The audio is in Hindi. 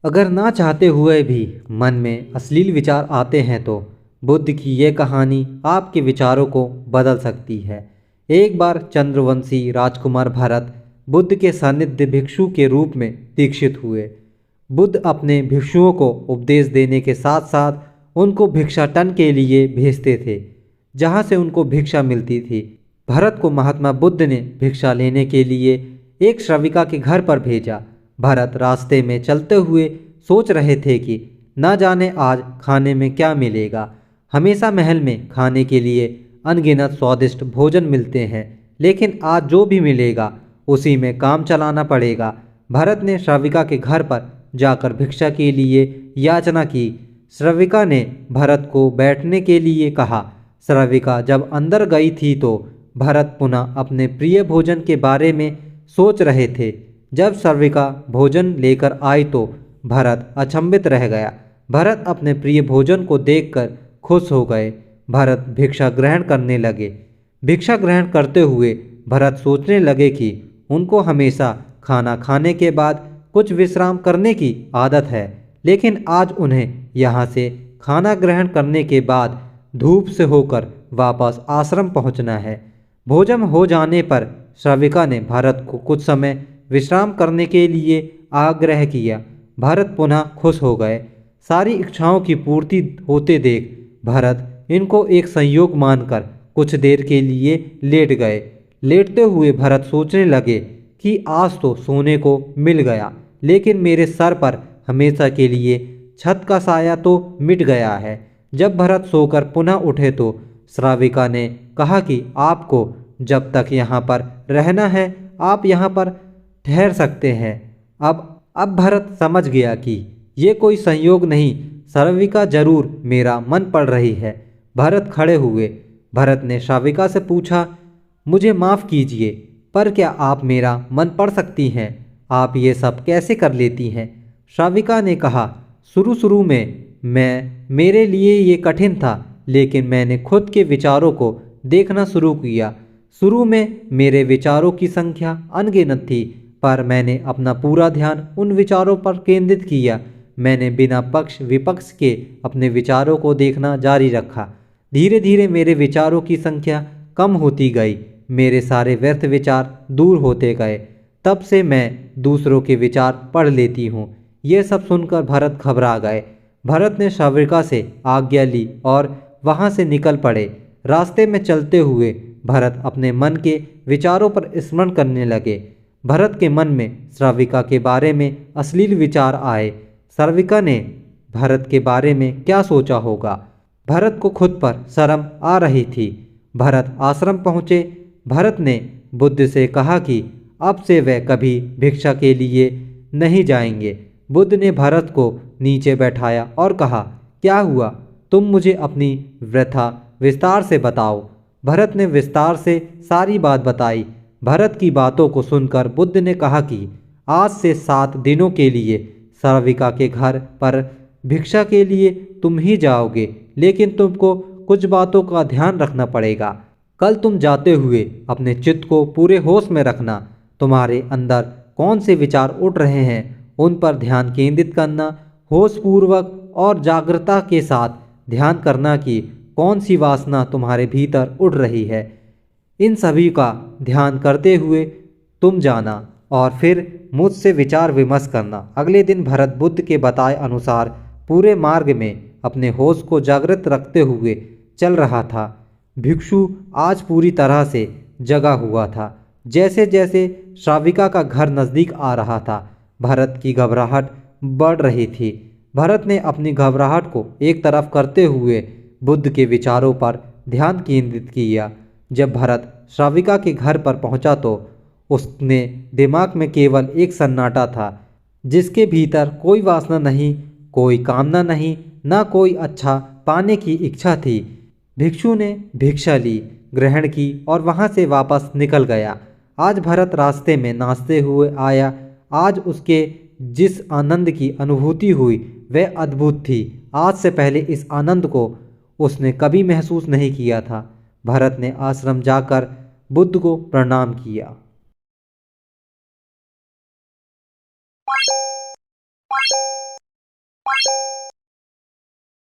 अगर ना चाहते हुए भी मन में अश्लील विचार आते हैं तो बुद्ध की ये कहानी आपके विचारों को बदल सकती है। एक बार चंद्रवंशी राजकुमार भरत बुद्ध के सानिध्य भिक्षु के रूप में दीक्षित हुए। बुद्ध अपने भिक्षुओं को उपदेश देने के साथ साथ उनको भिक्षाटन के लिए भेजते थे, जहाँ से उनको भिक्षा मिलती थी। भरत को महात्मा बुद्ध ने भिक्षा लेने के लिए एक श्रविका के घर पर भेजा। भरत रास्ते में चलते हुए सोच रहे थे कि न जाने आज खाने में क्या मिलेगा। हमेशा महल में खाने के लिए अनगिनत स्वादिष्ट भोजन मिलते हैं, लेकिन आज जो भी मिलेगा उसी में काम चलाना पड़ेगा। भरत ने श्रविका के घर पर जाकर भिक्षा के लिए याचना की। श्रविका ने भरत को बैठने के लिए कहा। श्रविका जब अंदर गई थी तो भरत पुनः अपने प्रिय भोजन के बारे में सोच रहे थे। जब श्रविका भोजन लेकर आई तो भरत अचंभित रह गया। भरत अपने प्रिय भोजन को देखकर खुश हो गए। भरत भिक्षा ग्रहण करने लगे। भिक्षा ग्रहण करते हुए भरत सोचने लगे कि उनको हमेशा खाना खाने के बाद कुछ विश्राम करने की आदत है, लेकिन आज उन्हें यहाँ से खाना ग्रहण करने के बाद धूप से होकर वापस आश्रम पहुँचना है। भोजन हो जाने पर श्रविका ने भरत को कुछ समय विश्राम करने के लिए आग्रह किया। भरत पुनः खुश हो गए। सारी इच्छाओं की पूर्ति होते देख भरत इनको एक संयोग मानकर कुछ देर के लिए लेट गए। लेटते हुए भरत सोचने लगे कि आज तो सोने को मिल गया, लेकिन मेरे सर पर हमेशा के लिए छत का साया तो मिट गया है। जब भरत सोकर पुनः उठे तो श्राविका ने कहा कि आपको जब तक यहाँ पर रहना है आप यहाँ पर ठहर सकते हैं। अब भरत समझ गया कि ये कोई संयोग नहीं, श्राविका जरूर मेरा मन पढ़ रही है। भरत खड़े हुए। भरत ने श्राविका से पूछा, मुझे माफ़ कीजिए, पर क्या आप मेरा मन पढ़ सकती हैं? आप ये सब कैसे कर लेती हैं? श्राविका ने कहा, शुरू शुरू में मेरे लिए ये कठिन था, लेकिन मैंने खुद के विचारों को देखना शुरू किया। शुरू में मेरे विचारों की संख्या अनगिनत थी, पर मैंने अपना पूरा ध्यान उन विचारों पर केंद्रित किया। मैंने बिना पक्ष विपक्ष के अपने विचारों को देखना जारी रखा। धीरे धीरे मेरे विचारों की संख्या कम होती गई। मेरे सारे व्यर्थ विचार दूर होते गए। तब से मैं दूसरों के विचार पढ़ लेती हूँ। ये सब सुनकर भरत घबरा गए। भरत ने श्राविका से आज्ञा ली और वहाँ से निकल पड़े। रास्ते में चलते हुए भरत अपने मन के विचारों पर स्मरण करने लगे। भरत के मन में श्राविका के बारे में अश्लील विचार आए। श्राविका ने भरत के बारे में क्या सोचा होगा? भरत को खुद पर शर्म आ रही थी। भरत आश्रम पहुँचे। भरत ने बुद्ध से कहा कि अब से वह कभी भिक्षा के लिए नहीं जाएंगे। बुद्ध ने भरत को नीचे बैठाया और कहा, क्या हुआ? तुम मुझे अपनी व्यथा विस्तार से बताओ। भरत ने विस्तार से सारी बात बताई। भरत की बातों को सुनकर बुद्ध ने कहा कि आज से 7 दिनों के लिए श्राविका के घर पर भिक्षा के लिए तुम ही जाओगे, लेकिन तुमको कुछ बातों का ध्यान रखना पड़ेगा। कल तुम जाते हुए अपने चित्त को पूरे होश में रखना। तुम्हारे अंदर कौन से विचार उठ रहे हैं उन पर ध्यान केंद्रित करना। होशपूर्वक और जागरूकता के साथ ध्यान करना कि कौन सी वासना तुम्हारे भीतर उड़ रही है। इन सभी का ध्यान करते हुए तुम जाना और फिर मुझसे विचार विमर्श करना। अगले दिन भरत बुद्ध के बताए अनुसार पूरे मार्ग में अपने होश को जागृत रखते हुए चल रहा था। भिक्षु आज पूरी तरह से जगा हुआ था। जैसे जैसे श्राविका का घर नज़दीक आ रहा था, भरत की घबराहट बढ़ रही थी। भरत ने अपनी घबराहट को एक तरफ करते हुए बुद्ध के विचारों पर ध्यान केंद्रित किया। जब भरत श्राविका के घर पर पहुंचा तो उसने दिमाग में केवल एक सन्नाटा था, जिसके भीतर कोई वासना नहीं, कोई कामना नहीं, न कोई अच्छा पाने की इच्छा थी। भिक्षु ने भिक्षा ली, ग्रहण की और वहां से वापस निकल गया। आज भरत रास्ते में नाचते हुए आया। आज उसके जिस आनंद की अनुभूति हुई वह अद्भुत थी। आज से पहले इस आनंद को उसने कभी महसूस नहीं किया था। भरत ने आश्रम जाकर बुद्ध को प्रणाम किया।